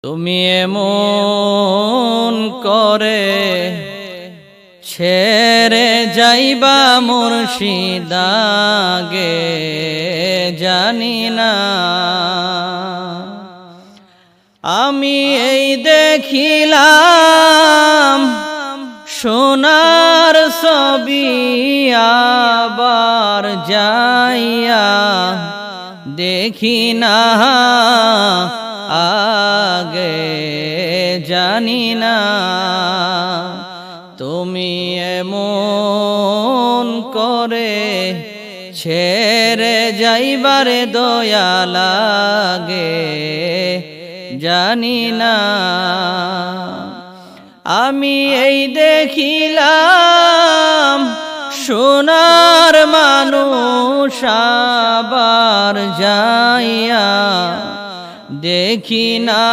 তুমি এমন করে ছেড়ে যাইবা মুর্শিদ আগে জানি না। আমি এই দেখিলাম সোনার ছবি, আবার যাইয়া দেখি না আগে জানি না। তুমি এমন করে ছেড়ে যাইবারে দয়া লাগে জানি না। আমি এই দেখিলাম সোনার মানুষ, আবার যাইয়া দেখি না